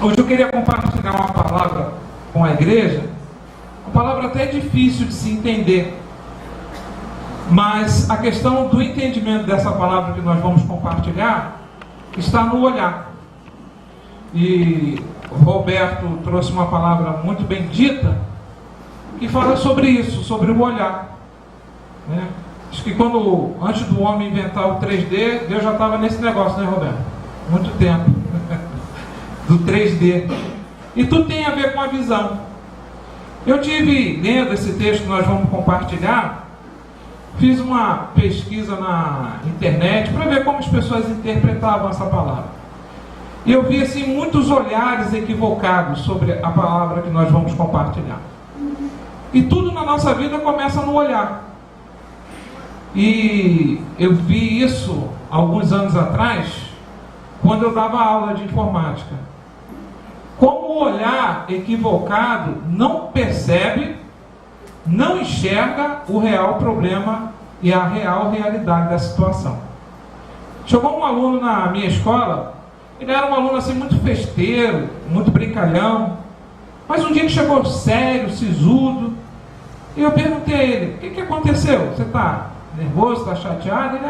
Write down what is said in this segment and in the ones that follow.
Hoje eu queria compartilhar uma palavra com a igreja, uma palavra até difícil de se entender, mas a questão do entendimento dessa palavra que nós vamos compartilhar está no olhar. E o Roberto trouxe uma palavra muito bem dita, que fala sobre isso, sobre o olhar, né? Acho que antes do homem inventar o 3D, Deus já estava nesse negócio, né, Roberto? Muito tempo. Do 3D. E tudo tem a ver com a visão. Eu tive, lendo esse texto que nós vamos compartilhar, fiz uma pesquisa na internet para ver como as pessoas interpretavam essa palavra. E eu vi assim muitos olhares equivocados sobre a palavra que nós vamos compartilhar. E tudo na nossa vida começa no olhar. E eu vi isso alguns anos atrás, quando eu dava aula de informática. Como o olhar equivocado não percebe, não enxerga o real problema e a real realidade da situação. Chegou um aluno na minha escola, ele era um aluno assim muito festeiro, muito brincalhão, mas um dia ele chegou sério, sisudo, e eu perguntei a ele: o que aconteceu? Você está nervoso, está chateado? Ele: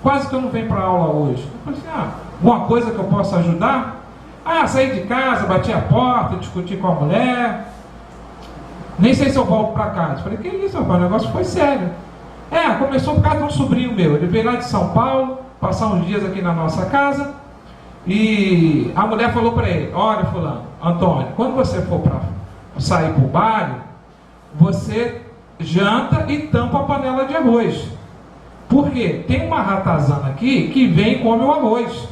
quase que eu não venho para a aula hoje. Eu falei assim: alguma coisa que eu possa ajudar? Saí de casa, bati a porta, discuti com a mulher, nem sei se eu volto para casa. Eu falei: que isso, rapaz, o negócio foi sério. Começou por causa de um sobrinho meu, ele veio lá de São Paulo, passar uns dias aqui na nossa casa, e a mulher falou para ele: olha, fulano, Antônio, quando você for para sair para o baile, você janta e tampa a panela de arroz. Por quê? Tem uma ratazana aqui que vem e come o arroz.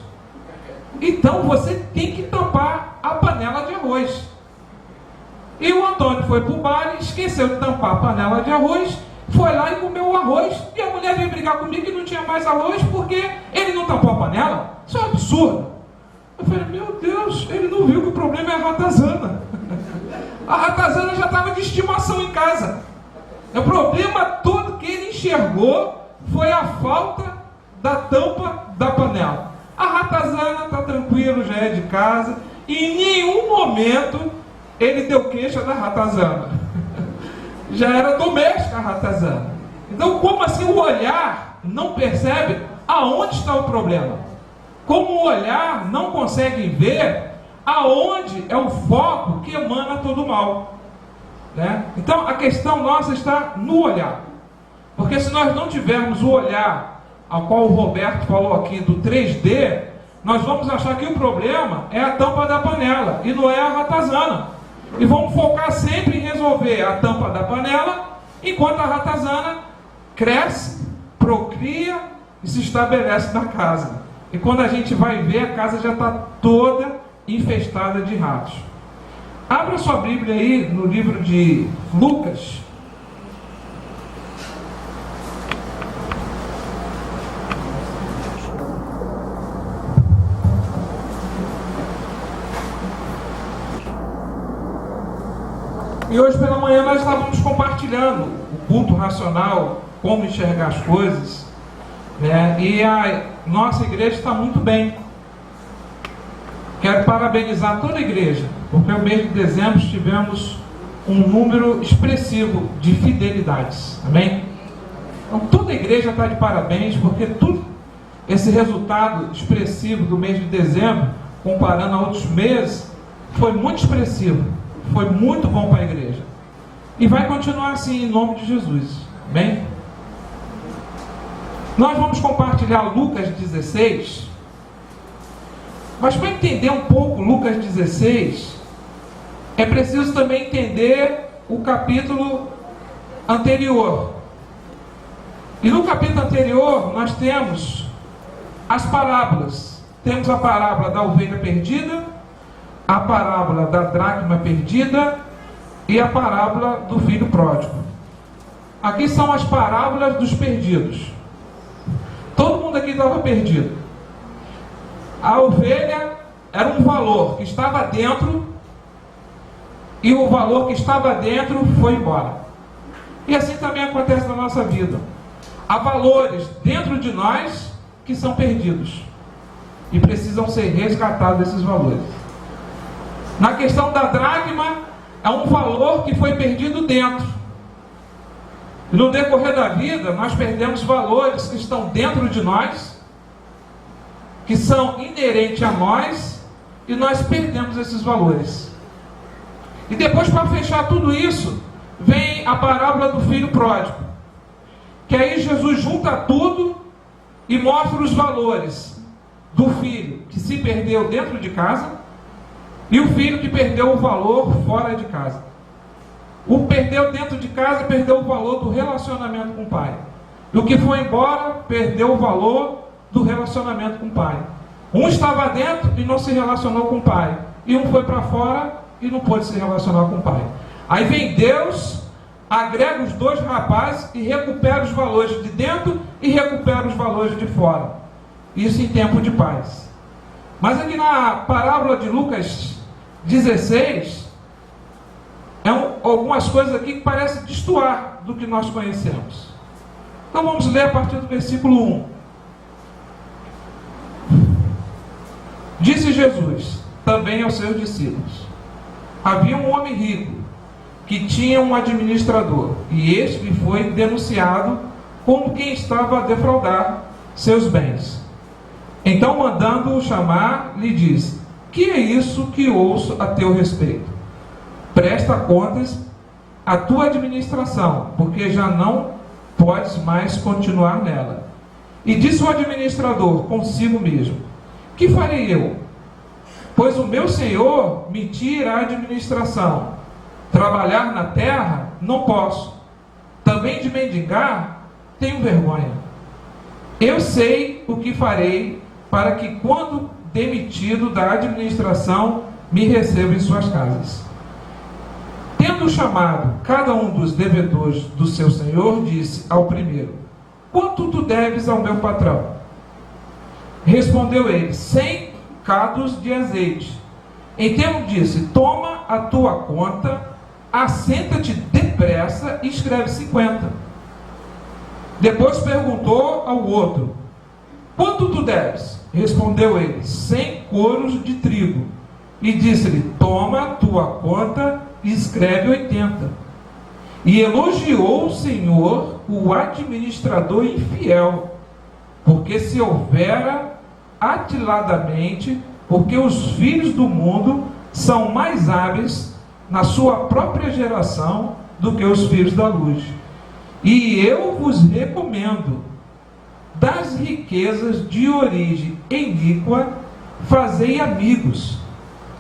Então você tem que tampar a panela de arroz. E o Antônio foi para o bar e esqueceu de tampar a panela de arroz, foi lá e comeu o arroz, e a mulher veio brigar comigo que não tinha mais arroz porque ele não tampou a panela. Isso é um absurdo. Eu falei: meu Deus, ele não viu que o problema é a ratazana. A ratazana já estava de estimação em casa. O problema todo que ele enxergou foi a falta da tampa da panela. A ratazana está tranquilo, já é de casa, e em nenhum momento ele deu queixa da ratazana. Já era doméstica a ratazana. Então, como assim o olhar não percebe aonde está o problema? Como o olhar não consegue ver aonde é o foco que emana todo o mal, né? Então, a questão nossa está no olhar. Porque se nós não tivermos o olhar ao qual o Roberto falou aqui do 3D, nós vamos achar que o problema é a tampa da panela e não é a ratazana. E vamos focar sempre em resolver a tampa da panela, enquanto a ratazana cresce, procria e se estabelece na casa. E quando a gente vai ver, a casa já está toda infestada de ratos. Abra sua Bíblia aí no livro de Lucas. E hoje pela manhã nós estávamos compartilhando o culto racional, como enxergar as coisas, né? E a nossa igreja está muito bem. Quero parabenizar toda a igreja, porque no mês de dezembro tivemos um número expressivo de fidelidades. Amém? Então toda a igreja está de parabéns, porque tudo esse resultado expressivo do mês de dezembro, comparando a outros meses, foi muito expressivo. Foi muito bom para a igreja. E vai continuar assim em nome de Jesus. Amém? Nós vamos compartilhar Lucas 16. Mas para entender um pouco Lucas 16, é preciso também entender o capítulo anterior. E no capítulo anterior nós temos as parábolas. Temos a parábola da ovelha perdida, a parábola da dracma perdida e a parábola do filho pródigo. Aqui são as parábolas dos perdidos. Todo mundo aqui estava perdido. A ovelha era um valor que estava dentro, e o valor que estava dentro foi embora. E assim também acontece na nossa vida. Há valores dentro de nós que são perdidos e precisam ser resgatados esses valores. Na questão da dracma, é um valor que foi perdido dentro. E no decorrer da vida, nós perdemos valores que estão dentro de nós, que são inerentes a nós, e nós perdemos esses valores. E depois, para fechar tudo isso, vem a parábola do filho pródigo, que aí Jesus junta tudo e mostra os valores do filho que se perdeu dentro de casa e o filho que perdeu o valor fora de casa. O perdeu dentro de casa perdeu o valor do relacionamento com o pai. E o que foi embora perdeu o valor do relacionamento com o pai. Um estava dentro e não se relacionou com o pai, e um foi para fora e não pôde se relacionar com o pai. Aí vem Deus, agrega os dois rapazes e recupera os valores de dentro e recupera os valores de fora. Isso em tempo de paz. Mas aqui na parábola de Lucas 16, algumas coisas aqui que parecem destoar do que nós conhecemos. Então vamos ler a partir do versículo 1. Disse Jesus também aos seus discípulos: havia um homem rico que tinha um administrador, e este lhe foi denunciado como quem estava a defraudar seus bens. Então, mandando-o chamar, lhe disse: que é isso que ouço a teu respeito? Presta contas à tua administração, porque já não podes mais continuar nela. E disse o administrador consigo mesmo: que farei eu? Pois o meu senhor me tira a administração. Trabalhar na terra não posso. Também de mendigar tenho vergonha. Eu sei o que farei para que, quando demitido da administração, me receba em suas casas. Tendo chamado cada um dos devedores do seu senhor, disse ao primeiro: quanto tu deves ao meu patrão? Respondeu ele: 100 cados de azeite. Então disse: toma a tua conta, assenta-te depressa e escreve 50. Depois perguntou ao outro: quanto tu deves? Respondeu ele: 100 coros de trigo. E disse-lhe: toma a tua conta e escreve 80. E elogiou o Senhor o administrador infiel, porque se houvera atiladamente, porque os filhos do mundo são mais hábeis na sua própria geração do que os filhos da luz. E eu vos recomendo, das riquezas de origem iníqua, fazei amigos,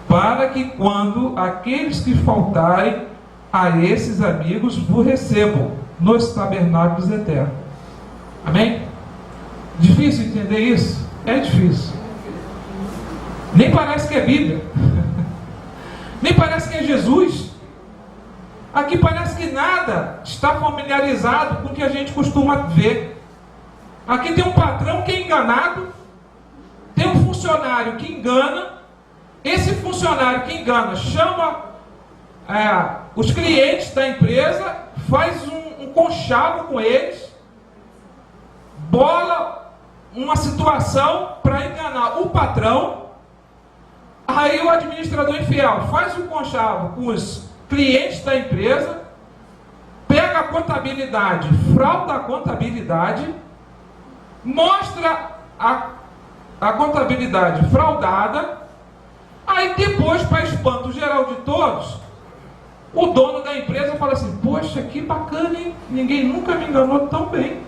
para que, quando aqueles que faltarem a esses amigos, vos recebam nos tabernáculos eternos. Amém? Difícil entender isso? É difícil. Nem parece que é Bíblia. Nem parece que é Jesus. Aqui parece que nada está familiarizado com o que a gente costuma ver. Aqui tem um patrão que é enganado, tem um funcionário que engana. Esse funcionário que engana chama os clientes da empresa, faz um conchavo com eles, bola uma situação para enganar o patrão. Aí o administrador infiel faz um conchavo com os clientes da empresa, pega a contabilidade, frauda a contabilidade, mostra a contabilidade fraudada. Aí depois, para espanto geral de todos, o dono da empresa fala assim: poxa, que bacana, hein? Ninguém nunca me enganou tão bem.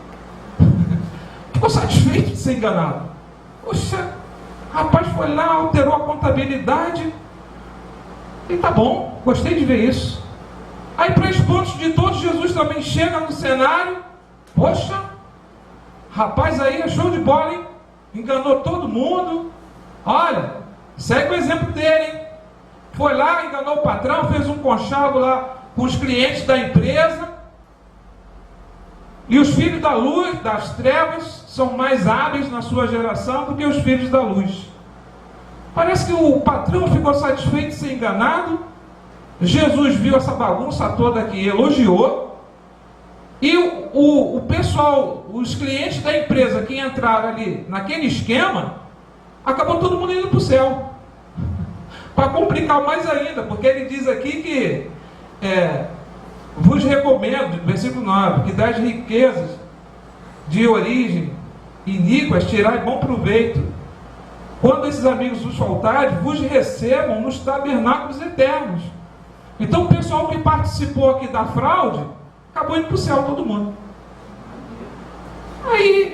Ficou satisfeito de ser enganado. Poxa, rapaz foi lá, alterou a contabilidade. E tá bom, gostei de ver isso. Aí, para espanto de todos, Jesus também chega no cenário. Poxa, rapaz aí é show de bola, hein? Enganou todo mundo. Olha, segue o exemplo dele, hein? Foi lá, enganou o patrão, fez um conchavo lá com os clientes da empresa. E os filhos da luz, das trevas, são mais hábeis na sua geração do que os filhos da luz. Parece que o patrão ficou satisfeito de ser enganado. Jesus viu essa bagunça toda aqui, elogiou. E o pessoal, os clientes da empresa que entraram ali naquele esquema, acabou todo mundo indo para o céu. para complicar mais ainda, porque ele diz aqui que vos recomendo, versículo 9, que das riquezas de origem iníquas tirai bom proveito. Quando esses amigos vos faltarem, vos recebam nos tabernáculos eternos. Então o pessoal que participou aqui da fraude, acabou indo para o céu todo mundo. Aí,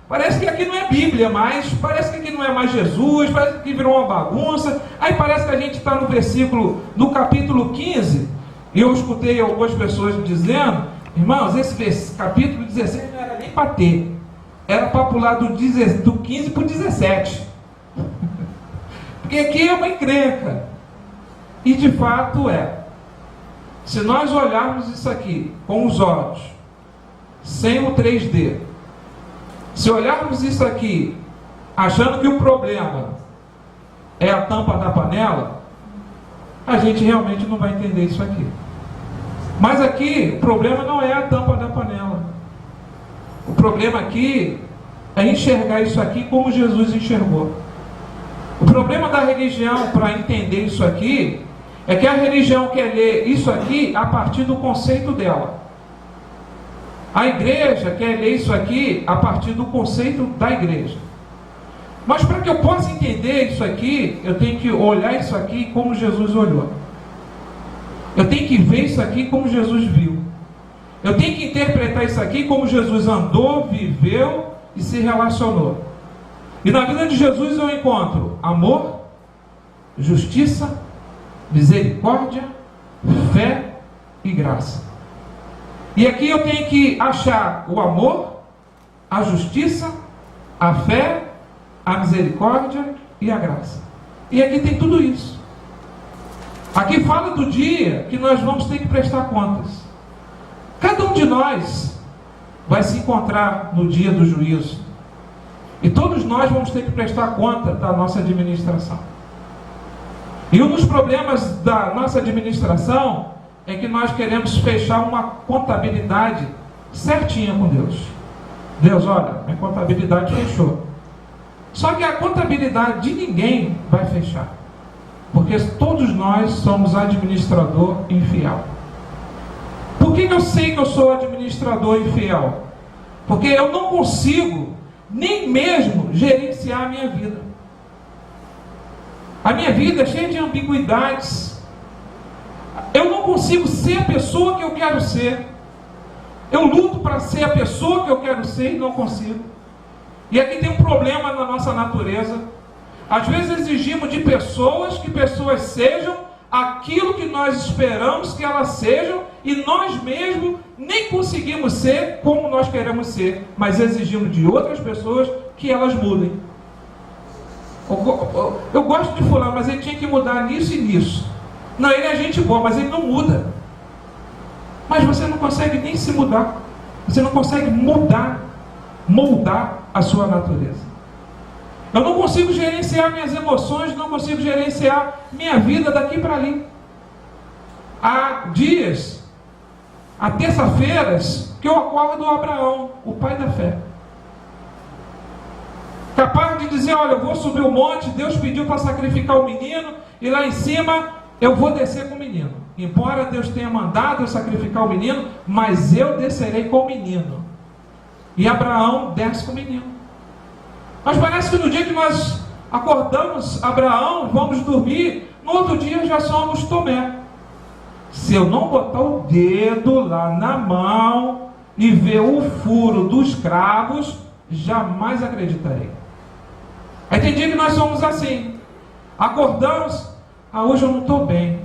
parece que aqui não é Bíblia mais, parece que aqui não é mais Jesus, parece que aqui virou uma bagunça. Aí parece que a gente está no capítulo 15, e eu escutei algumas pessoas dizendo, irmãos, esse capítulo 16 não era nem para ter, era para pular do 15 para o 17, porque aqui é uma encrenca, e de fato é. Se nós olharmos isso aqui com os olhos, sem o 3D, se olharmos isso aqui achando que o problema é a tampa da panela, a gente realmente não vai entender isso aqui. Mas aqui o problema não é a tampa da panela. O problema aqui é enxergar isso aqui como Jesus enxergou. O problema da religião, para entender isso aqui, é que a religião quer ler isso aqui a partir do conceito dela. A igreja quer ler isso aqui a partir do conceito da igreja. Mas para que eu possa entender isso aqui, eu tenho que olhar isso aqui como Jesus olhou. Eu tenho que ver isso aqui como Jesus viu. Eu tenho que interpretar isso aqui como Jesus andou, viveu e se relacionou. E na vida de Jesus eu encontro amor, justiça, misericórdia, fé e graça. E aqui eu tenho que achar o amor, a justiça, a fé, a misericórdia e a graça. E aqui tem tudo isso. Aqui fala do dia que nós vamos ter que prestar contas. Cada um de nós vai se encontrar no dia do juízo. E todos nós vamos ter que prestar conta da nossa administração. E um dos problemas da nossa administração é que nós queremos fechar uma contabilidade certinha com Deus. Deus, olha, minha contabilidade fechou. Só que a contabilidade de ninguém vai fechar. Porque todos nós somos administrador infiel. Por que eu sei que eu sou administrador infiel? Porque eu não consigo nem mesmo gerenciar a minha vida. A minha vida é cheia de ambiguidades. Eu não consigo ser a pessoa que eu quero ser. Eu luto para ser a pessoa que eu quero ser e não consigo. E aqui tem um problema na nossa natureza. Às vezes exigimos de pessoas que pessoas sejam aquilo que nós esperamos que elas sejam, e nós mesmos nem conseguimos ser como nós queremos ser, mas exigimos de outras pessoas que elas mudem. Eu gosto de fulano, mas ele tinha que mudar nisso e nisso. Não, ele é gente boa, mas ele não muda. Mas você não consegue nem se mudar. Você não consegue moldar a sua natureza. Eu não consigo gerenciar minhas emoções, não consigo gerenciar minha vida daqui para ali. Há dias, há terça-feiras, que eu acordo Abraão, o pai da fé. Capaz de dizer, olha, eu vou subir o monte, Deus pediu para sacrificar o menino, e lá em cima eu vou descer com o menino. Embora Deus tenha mandado eu sacrificar o menino, mas eu descerei com o menino. E Abraão desce com o menino. Mas parece que no dia que nós acordamos Abraão, vamos dormir, no outro dia já somos Tomé. Se eu não botar o dedo lá na mão e ver o furo dos cravos, jamais acreditarei. Aí tem dia que nós somos assim. Acordamos, hoje eu não estou bem.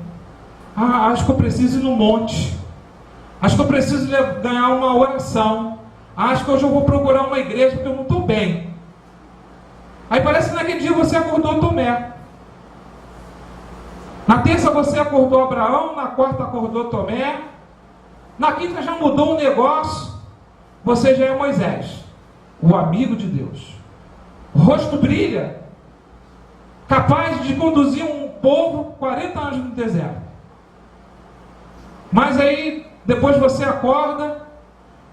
Acho que eu preciso ir no monte. Acho que eu preciso ganhar uma oração. Acho que hoje eu vou procurar uma igreja porque eu não estou bem. Aí parece que naquele dia você acordou Tomé. Na terça você acordou Abraão, na quarta acordou Tomé, na quinta já mudou um negócio, você já é Moisés, o amigo de Deus. O rosto brilha, capaz de conduzir um povo 40 anos no deserto. Mas aí, depois você acorda,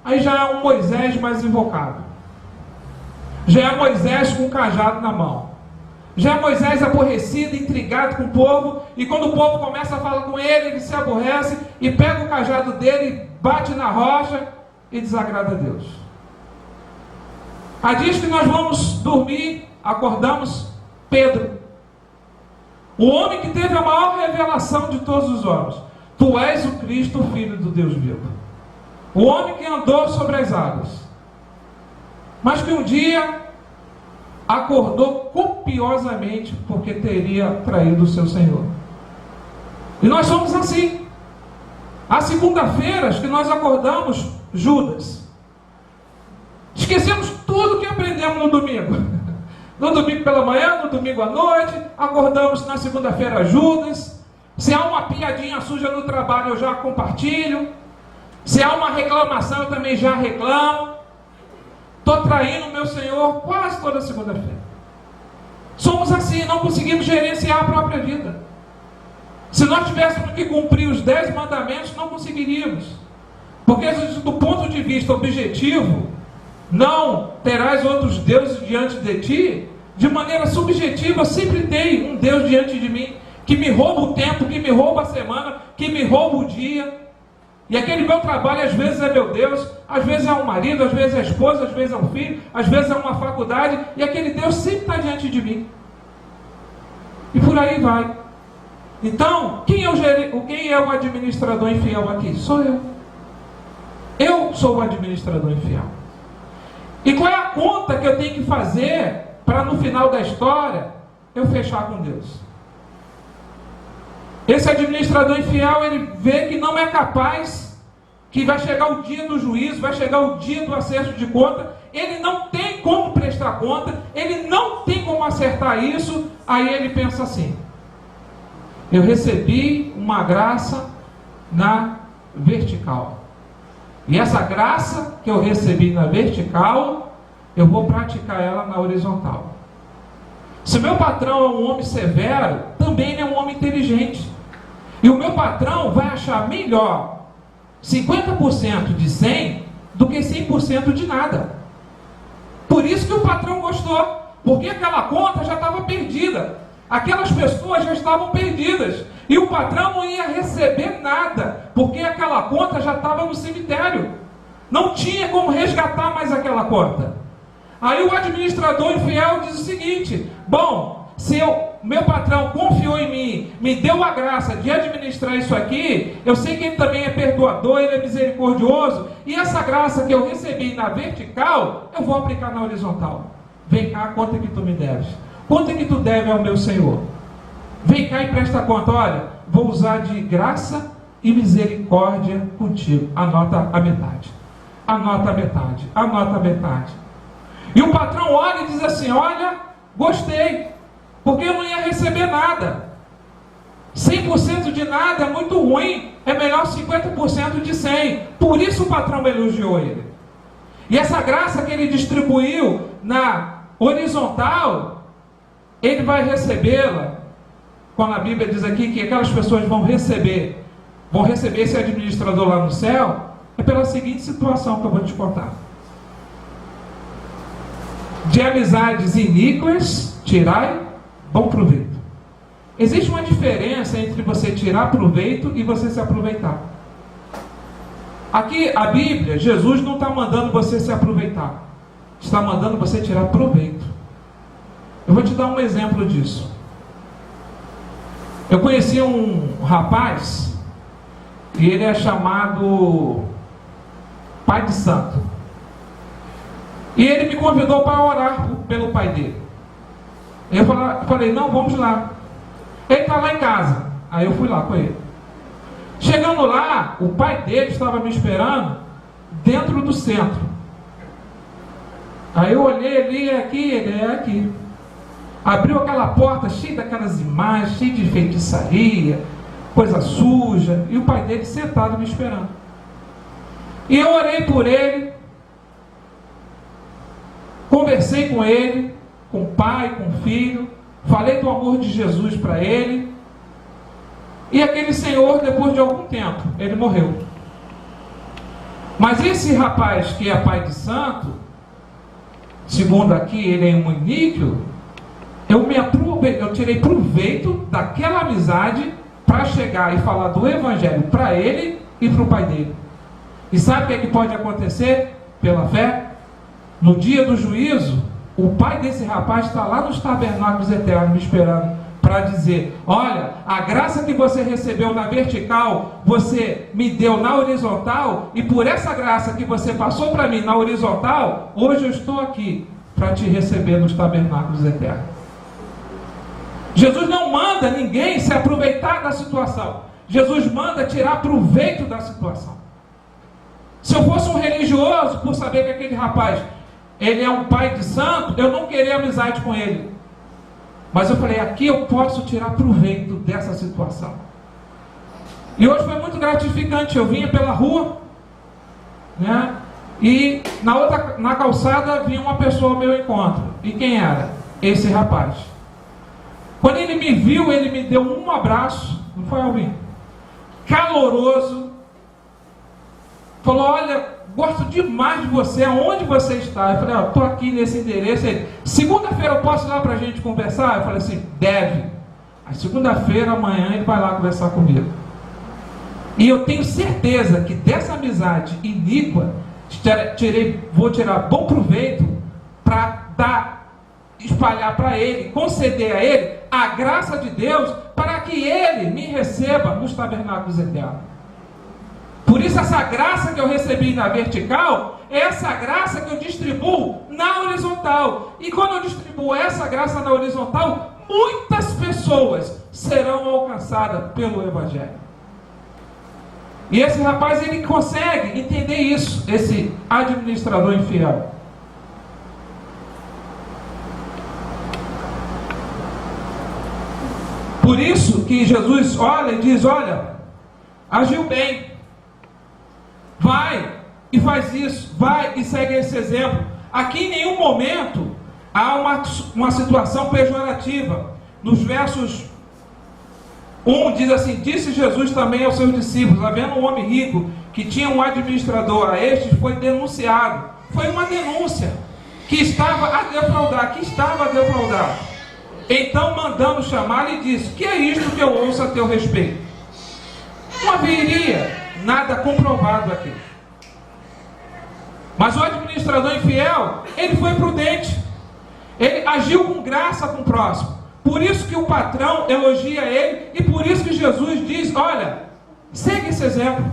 aí já é um Moisés mais invocado. Já é Moisés com um cajado na mão. Já Moisés aborrecido, intrigado com o povo, e quando o povo começa a falar com ele, ele se aborrece e pega o cajado dele, bate na rocha e desagrada a Deus. Há dias que nós vamos dormir, acordamos Pedro, o homem que teve a maior revelação de todos os homens: tu és o Cristo, o Filho do Deus vivo. O homem que andou sobre as águas, mas que um dia acordou copiosamente porque teria traído o seu Senhor. E nós somos assim. Há segunda-feiras que nós acordamos Judas. Esquecemos tudo que aprendemos no domingo. No domingo pela manhã, no domingo à noite, acordamos na segunda-feira Judas. Se há uma piadinha suja no trabalho, eu já compartilho. Se há uma reclamação, eu também já reclamo. Estou traindo o meu Senhor quase toda segunda-feira. Somos assim, não conseguimos gerenciar a própria vida. Se nós tivéssemos que cumprir os 10 mandamentos, não conseguiríamos. Porque do ponto de vista objetivo, não terás outros deuses diante de ti. De maneira subjetiva, sempre tem um Deus diante de mim, que me rouba o tempo, que me rouba a semana, que me rouba o dia. E aquele meu trabalho às vezes é meu Deus, às vezes é um marido, às vezes é a esposa, às vezes é um filho, às vezes é uma faculdade, e aquele Deus sempre está diante de mim. E por aí vai. Então, quem é o administrador infiel aqui? Sou eu. Eu sou o administrador infiel. E qual é a conta que eu tenho que fazer para no final da história eu fechar com Deus? Esse administrador infiel, ele vê que não é capaz, que vai chegar o dia do juízo, vai chegar o dia do acerto de conta, ele não tem como prestar conta, ele não tem como acertar isso. Aí ele pensa assim: eu recebi uma graça na vertical, e essa graça que eu recebi na vertical, eu vou praticar ela na horizontal. Se meu patrão é um homem severo, também ele é um homem inteligente. E o meu patrão vai achar melhor 50% de 100 do que 100% de nada. Por isso que o patrão gostou, porque aquela conta já estava perdida. Aquelas pessoas já estavam perdidas. E o patrão não ia receber nada, porque aquela conta já estava no cemitério. Não tinha como resgatar mais aquela conta. Aí o administrador infiel diz o seguinte: bom, se meu patrão confiou em mim, me deu a graça de administrar isso aqui, eu sei que ele também é perdoador, ele é misericordioso, e essa graça que eu recebi na vertical, eu vou aplicar na horizontal. Vem cá, quanto que tu me deves? Quanto que tu deve ao meu Senhor? Vem cá e presta conta. Olha, vou usar de graça e misericórdia contigo. Anota a metade. Anota a metade. Anota a metade. E o patrão olha e diz assim: olha, gostei, porque eu não ia receber nada. 100% de nada é muito ruim, é melhor 50% de 100. Por isso o patrão elogiou ele. E essa graça que ele distribuiu na horizontal, ele vai recebê-la, quando a Bíblia diz aqui que aquelas pessoas vão receber esse administrador lá no céu, é pela seguinte situação que eu vou te contar. De amizades iníquas, tirai bom proveito. Existe uma diferença entre você tirar proveito e você se aproveitar. Aqui a Bíblia, Jesus não está mandando você se aproveitar, está mandando você tirar proveito. Eu vou te dar um exemplo disso. Eu conheci um rapaz, e ele é chamado Pai de Santo. E ele me convidou para orar pelo pai dele. Eu falei, não, vamos lá. Ele está lá em casa. Aí eu fui lá com ele. Chegando lá, o pai dele estava me esperando dentro do centro. Aí eu olhei ali, ele é aqui. Abriu aquela porta cheia daquelas imagens, cheia de feitiçaria, coisa suja, e o pai dele sentado me esperando. E eu orei por ele, conversei com ele, com o pai, com o filho, falei do amor de Jesus para ele, e aquele senhor, depois de algum tempo, ele morreu. Mas esse rapaz que é pai de santo, segundo aqui ele é um iníquo, eu me eu tirei proveito daquela amizade para chegar e falar do Evangelho para ele e para o pai dele. E sabe o que é que pode acontecer pela fé? No dia do juízo, o pai desse rapaz está lá nos tabernáculos eternos me esperando para dizer: olha, a graça que você recebeu na vertical, você me deu na horizontal, e por essa graça que você passou para mim na horizontal, hoje eu estou aqui para te receber nos tabernáculos eternos. Jesus não manda ninguém se aproveitar da situação. Jesus manda tirar proveito da situação. Se eu fosse um religioso, por saber que aquele rapaz, ele é um pai de santo, eu não queria amizade com ele. Mas eu falei, aqui eu posso tirar proveito dessa situação. E hoje foi muito gratificante. Eu vinha pela rua, né? E na calçada vinha uma pessoa ao meu encontro. E quem era? Esse rapaz. Quando ele me viu, ele me deu um abraço. Não foi, Alvin? Caloroso. Falou, olha, gosto demais de você, aonde você está? Eu falei, ó, estou aqui nesse endereço. Ele, segunda-feira eu posso ir lá para a gente conversar? Eu falei assim, deve. Aí segunda-feira, amanhã, ele vai lá conversar comigo. E eu tenho certeza que dessa amizade iníqua, vou tirar bom proveito para espalhar para ele, conceder a ele a graça de Deus, para que ele me receba nos tabernáculos eternos. Por isso essa graça que eu recebi na vertical, é essa graça que eu distribuo na horizontal. E quando eu distribuo essa graça na horizontal, muitas pessoas serão alcançadas pelo Evangelho. E esse rapaz, ele consegue entender isso, esse administrador infiel. Por isso que Jesus olha e diz, olha, agiu bem. Vai e faz isso, vai e segue esse exemplo. Aqui em nenhum momento há uma situação pejorativa. Nos versos 1 diz assim, disse Jesus também aos seus discípulos, havendo um homem rico que tinha um administrador, a este foi denunciado. Foi uma denúncia que estava a defraudar, Então, mandando chamar, lhe disse, que é isto que eu ouço a teu respeito? Não haveria nada comprovado aqui. Mas o administrador infiel, ele foi prudente. Ele agiu com graça com o próximo. Por isso que o patrão elogia ele, e por isso que Jesus diz, olha, segue esse exemplo.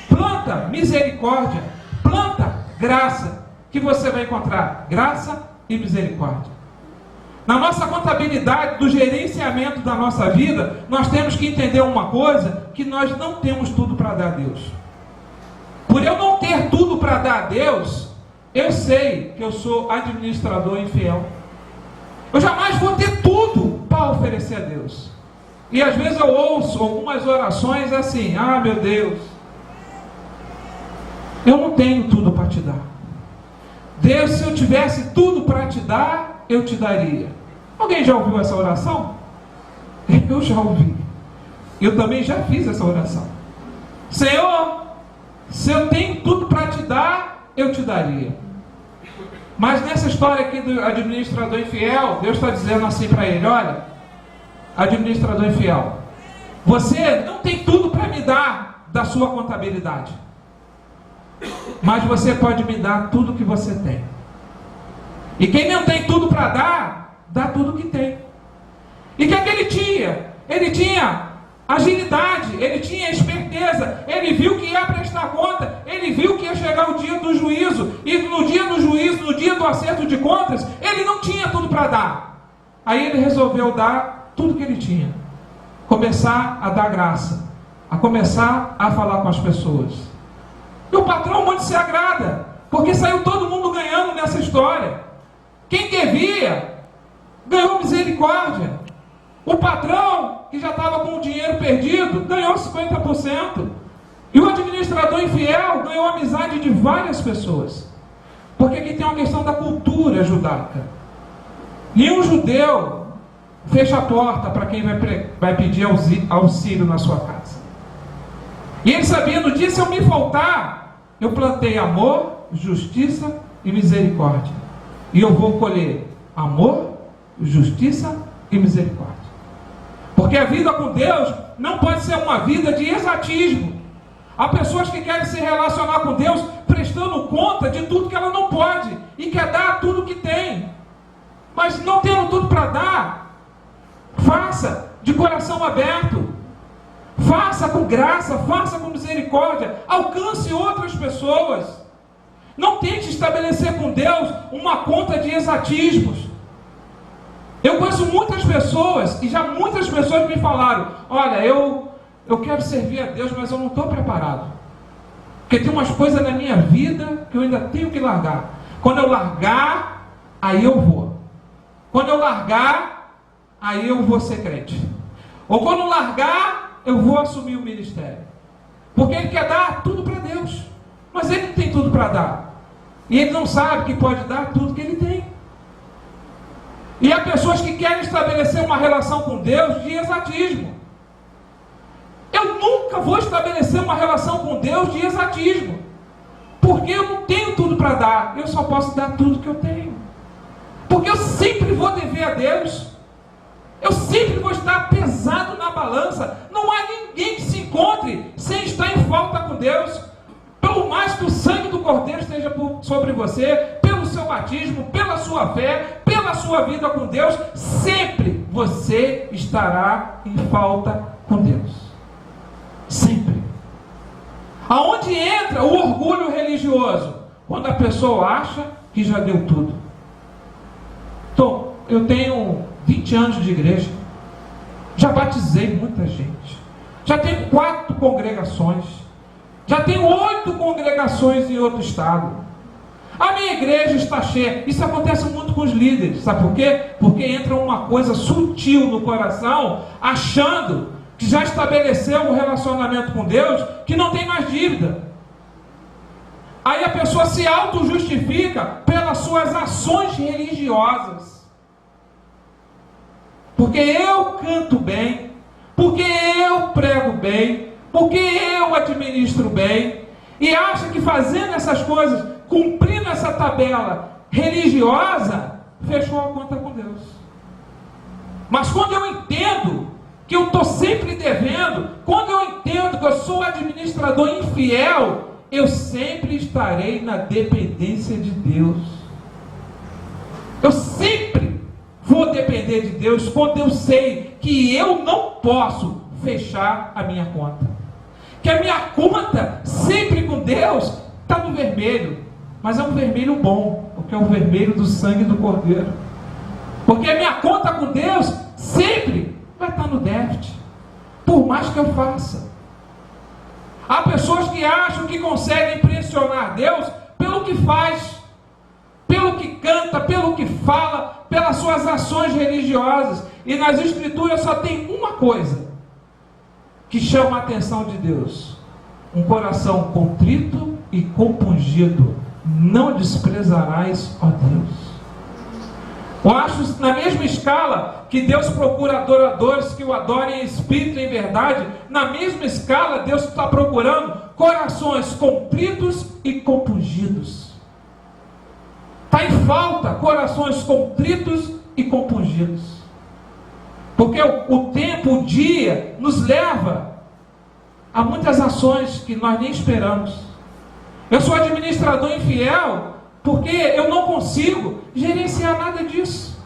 Planta misericórdia, planta graça, que você vai encontrar graça e misericórdia. Na nossa contabilidade, do gerenciamento da nossa vida, nós temos que entender uma coisa, que nós não temos tudo para dar a Deus. Por eu não ter tudo para dar a Deus, eu sei que eu sou administrador infiel. Eu jamais vou ter tudo para oferecer a Deus. E às vezes eu ouço algumas orações assim, ah meu Deus, eu não tenho tudo para te dar. Deus, se eu tivesse tudo para te dar, eu te daria. Alguém já ouviu essa oração? Eu já ouvi. Eu também já fiz essa oração. Senhor, se eu tenho tudo para te dar, eu te daria. Mas nessa história aqui do administrador infiel, Deus está dizendo assim para ele, olha, administrador infiel, você não tem tudo para me dar da sua contabilidade, mas você pode me dar tudo que você tem. E quem não tem tudo para dar, dá tudo que tem. E o que é que ele tinha? Ele tinha agilidade, ele tinha esperteza, ele viu que ia prestar conta, ele viu que ia chegar o dia do juízo, e no dia do juízo, no dia do acerto de contas, ele não tinha tudo para dar. Aí ele resolveu dar tudo que ele tinha, começar a dar graça, a começar a falar com as pessoas. E o patrão muito se agrada, porque saiu todo mundo ganhando nessa história. Quem devia, ganhou misericórdia. O patrão, que já estava com o dinheiro perdido, ganhou 50%. E o administrador infiel ganhou a amizade de várias pessoas. Porque aqui tem uma questão da cultura judaica. Nenhum judeu fecha a porta para quem vai pedir auxílio na sua casa. E ele sabia, no dia se eu me faltar, eu plantei amor, justiça e misericórdia. E eu vou colher amor, justiça e misericórdia. Porque a vida com Deus não pode ser uma vida de exatismo. Há pessoas que querem se relacionar com Deus prestando conta de tudo que ela não pode e quer dar tudo que tem. Mas não tendo tudo para dar, faça de coração aberto, faça com graça, faça com misericórdia, alcance outras pessoas. Não tente estabelecer com Deus uma conta de exatismos. Eu conheço muitas pessoas, e já muitas pessoas me falaram: olha, eu quero servir a Deus, mas eu não estou preparado. Porque tem umas coisas na minha vida que eu ainda tenho que largar. Quando eu largar, aí eu vou. Quando eu largar, aí eu vou ser crente. Ou quando eu largar, eu vou assumir o ministério. Porque ele quer dar tudo para Deus. Mas ele não tem tudo para dar. E ele não sabe que pode dar tudo que ele tem. E há pessoas que querem estabelecer uma relação com Deus de exatismo. Eu nunca vou estabelecer uma relação com Deus de exatismo. Porque eu não tenho tudo para dar. Eu só posso dar tudo que eu tenho. Porque eu sempre vou dever a Deus. Eu sempre vou estar pesado na balança. Não há ninguém que se encontre sem estar em falta com Deus. Pelo mais que o sangue do Cordeiro esteja sobre você, pelo seu batismo, pela sua fé, pela sua vida com Deus, sempre você estará em falta com Deus. Sempre. Aonde entra o orgulho religioso? Quando a pessoa acha que já deu tudo. Então, eu tenho 20 anos de igreja, já batizei muita gente, já tenho 4 congregações, já tenho 8 congregações em outro estado. A minha igreja está cheia. Isso acontece muito com os líderes. Sabe por quê? Porque entra uma coisa sutil no coração, achando que já estabeleceu um relacionamento com Deus, que não tem mais dívida. Aí a pessoa se auto-justifica pelas suas ações religiosas. Porque eu canto bem, porque eu prego bem, porque eu administro bem, e acha que fazendo essas coisas, cumprindo essa tabela religiosa, fechou a conta com Deus. Mas quando eu entendo que eu estou sempre devendo, quando eu entendo que eu sou administrador infiel, eu sempre estarei na dependência de Deus. Eu sempre vou depender de Deus quando eu sei que eu não posso fechar a minha conta. Que a minha conta sempre com Deus está no vermelho. Mas é um vermelho bom, porque é o vermelho do sangue do Cordeiro. Porque a minha conta com Deus sempre vai estar no déficit, por mais que eu faça. Há pessoas que acham que conseguem impressionar Deus pelo que faz, pelo que canta, pelo que fala, pelas suas ações religiosas. E nas Escrituras só tem uma coisa que chama a atenção de Deus: um coração contrito e compungido não desprezarás, ó Deus. Eu acho, na mesma escala que Deus procura adoradores que o adorem em espírito e em verdade, na mesma escala Deus está procurando corações contritos e compungidos. Está em falta corações contritos e compungidos. Porque o tempo, o dia, nos leva a muitas ações que nós nem esperamos. Eu sou administrador infiel porque eu não consigo gerenciar nada disso.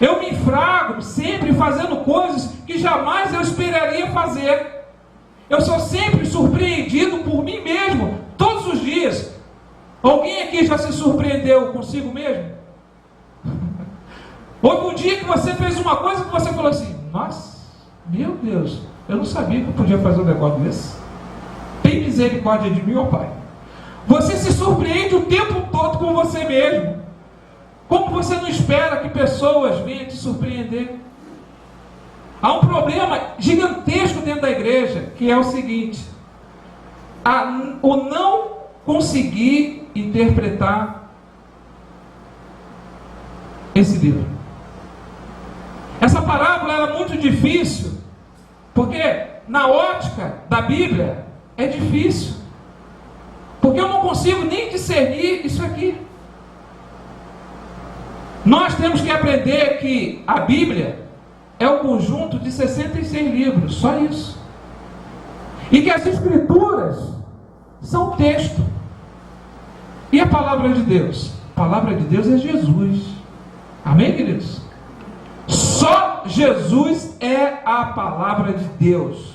Eu me infrago sempre fazendo coisas que jamais eu esperaria fazer. Eu sou sempre surpreendido por mim mesmo, todos os dias. Alguém aqui já se surpreendeu consigo mesmo? Houve um dia que você fez uma coisa que você falou assim: nossa, meu Deus, eu não sabia que eu podia fazer um negócio desse. Tem misericórdia de mim, ó Pai. Você se surpreende o tempo todo com você mesmo. Como você não espera que pessoas venham te surpreender? Há um problema gigantesco dentro da igreja, que é o seguinte: o não conseguir interpretar esse livro. Essa parábola era muito difícil, porque na ótica da Bíblia é difícil, porque eu não consigo nem discernir isso aqui. Nós temos que aprender que a Bíblia é um conjunto de 66 livros, só isso. E que as Escrituras são texto. E a palavra de Deus? A palavra de Deus é Jesus. Amém, queridos? Só Jesus é a palavra de Deus.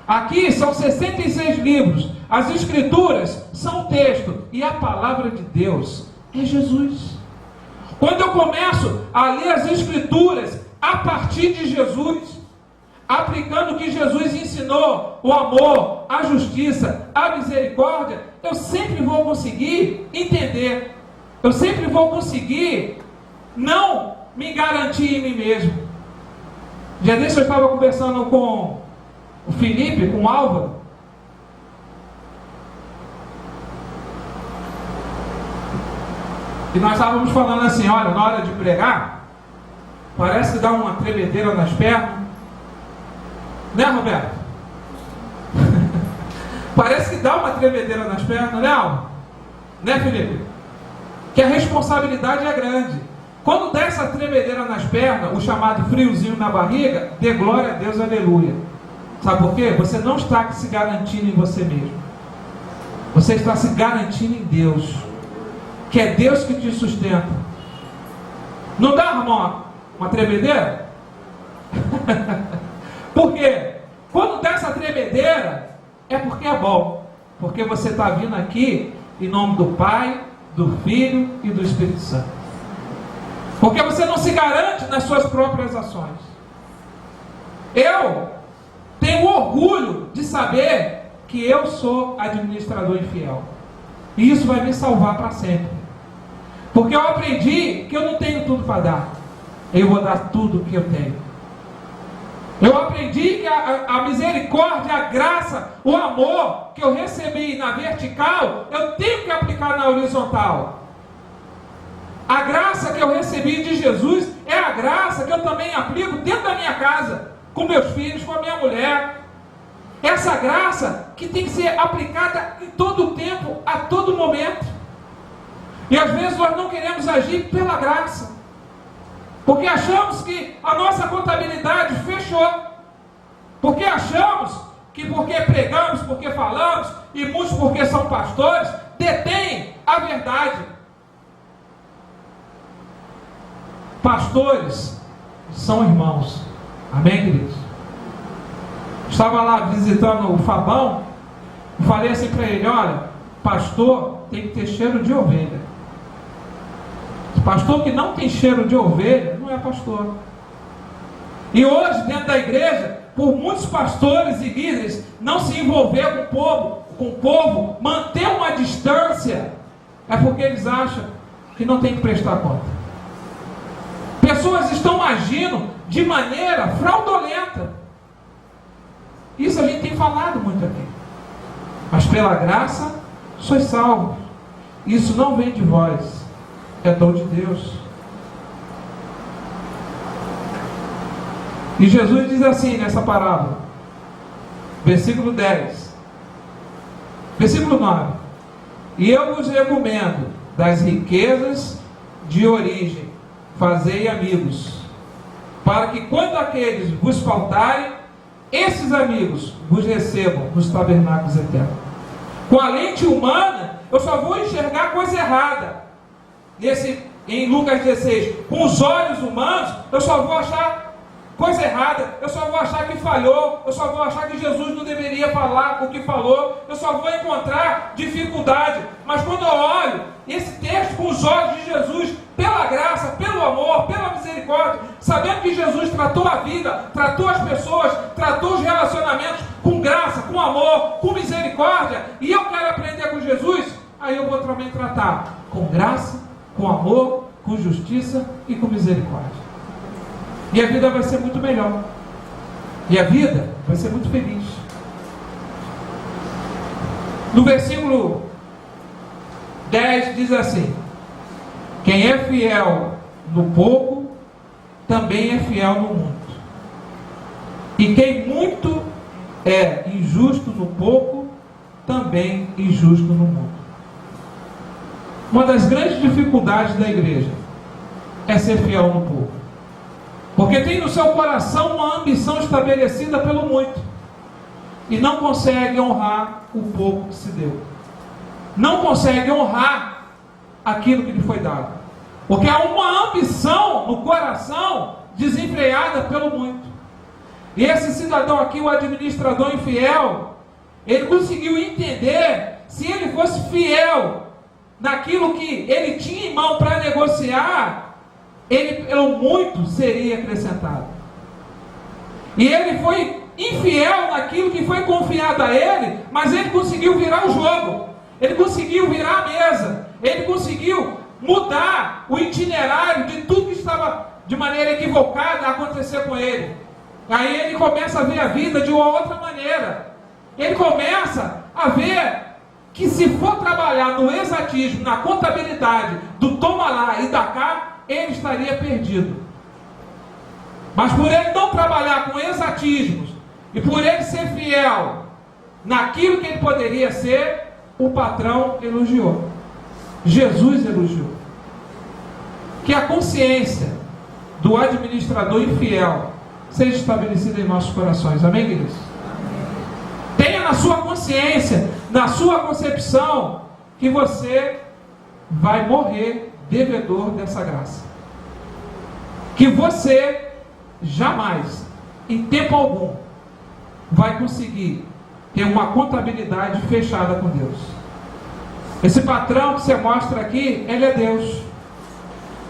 Aqui são 66 livros. As Escrituras são texto. E a palavra de Deus é Jesus. Quando eu começo a ler as Escrituras a partir de Jesus, aplicando o que Jesus ensinou, o amor, a justiça, a misericórdia, eu sempre vou conseguir entender. Eu sempre vou conseguir não me garantir em mim mesmo. Já desse eu estava conversando com o Felipe, com o Álvaro. E nós estávamos falando assim, olha, na hora de pregar, parece que dá uma tremedeira nas pernas. Né, Roberto? Parece que dá uma tremedeira nas pernas, né, Álvaro? Né, Felipe? Que a responsabilidade é grande. Quando dá essa tremedeira nas pernas, o chamado friozinho na barriga, dê glória a Deus, aleluia. Sabe por quê? Você não está se garantindo em você mesmo. Você está se garantindo em Deus. Que é Deus que te sustenta. Não dá, irmão, uma tremedeira? Por quê? Quando dá essa tremedeira, é porque é bom. Porque você está vindo aqui em nome do Pai, do Filho e do Espírito Santo. Porque você não se garante nas suas próprias ações. Eu tenho orgulho de saber que eu sou administrador infiel. E isso vai me salvar para sempre. Porque eu aprendi que eu não tenho tudo para dar. Eu vou dar tudo que eu tenho. Eu aprendi que a misericórdia, a graça, o amor que eu recebi na vertical, eu tenho que aplicar na horizontal. A graça que eu recebi de Jesus é a graça que eu também aplico dentro da minha casa, com meus filhos, com a minha mulher. Essa graça que tem que ser aplicada em todo o tempo, a todo momento. E às vezes nós não queremos agir pela graça, porque achamos que a nossa contabilidade fechou, porque achamos que porque pregamos, porque falamos, e muitos porque são pastores, detêm a verdade. Pastores são irmãos. Amém, queridos? Estava lá visitando o Fabão, e falei assim para ele, olha, pastor tem que ter cheiro de ovelha. Pastor que não tem cheiro de ovelha, não é pastor. E hoje, dentro da igreja, por muitos pastores e líderes não se envolver com o povo, manter uma distância, é porque eles acham que não tem que prestar conta. Pessoas estão agindo de maneira fraudulenta. Isso a gente tem falado muito aqui. Mas pela graça, sois salvos. Isso não vem de vós. É dom de Deus. E Jesus diz assim nessa parábola, versículo 10, versículo 9: e eu vos recomendo das riquezas de origem, fazei amigos, para que quando aqueles vos faltarem, esses amigos vos recebam nos tabernáculos eternos. Com a lente humana, eu só vou enxergar coisa errada. Em Lucas 16, com os olhos humanos, eu só vou achar coisa errada, eu só vou achar que falhou, eu só vou achar que Jesus não deveria falar o que falou, eu só vou encontrar dificuldade. Mas quando eu olho esse texto com os olhos de Jesus, pela graça, pelo amor, pela misericórdia, sabendo que Jesus tratou a vida, tratou as pessoas, tratou os relacionamentos com graça, com amor, com misericórdia, e eu quero aprender com Jesus, aí eu vou também tratar com graça, com amor, com justiça e com misericórdia. E a vida vai ser muito melhor. E a vida vai ser muito feliz. No versículo 10 diz assim: quem é fiel no pouco, também é fiel no muito. E quem muito é injusto no pouco, também injusto no muito. Uma das grandes dificuldades da igreja é ser fiel no pouco. Porque tem no seu coração uma ambição estabelecida pelo muito. E não consegue honrar o pouco que se deu. Não consegue honrar aquilo que lhe foi dado. Porque há uma ambição no coração desenfreada pelo muito. E esse cidadão aqui, o administrador infiel, ele conseguiu entender, se ele fosse fiel naquilo que ele tinha em mão para negociar, ele pelo muito seria acrescentado. E ele foi infiel naquilo que foi confiado a ele, mas ele conseguiu virar o jogo, ele conseguiu virar a mesa, ele conseguiu mudar o itinerário de tudo que estava de maneira equivocada a acontecer com ele. Aí ele começa a ver a vida de uma outra maneira. Ele começa a ver que se for trabalhar no exatismo, na contabilidade do toma lá e da cá, ele estaria perdido. Mas por ele não trabalhar com exatismos e por ele ser fiel naquilo que ele poderia ser, o patrão elogiou. Jesus elogiou. Que a consciência do administrador infiel seja estabelecida em nossos corações. Amém, queridos? Tenha na sua consciência, na sua concepção, que você vai morrer devedor dessa graça. Que você jamais, em tempo algum, vai conseguir ter uma contabilidade fechada com Deus. Esse patrão que você mostra aqui, ele é Deus.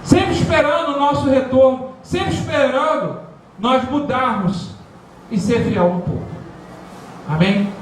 Sempre esperando o nosso retorno, sempre esperando nós mudarmos e ser fiel no pouco. Amém?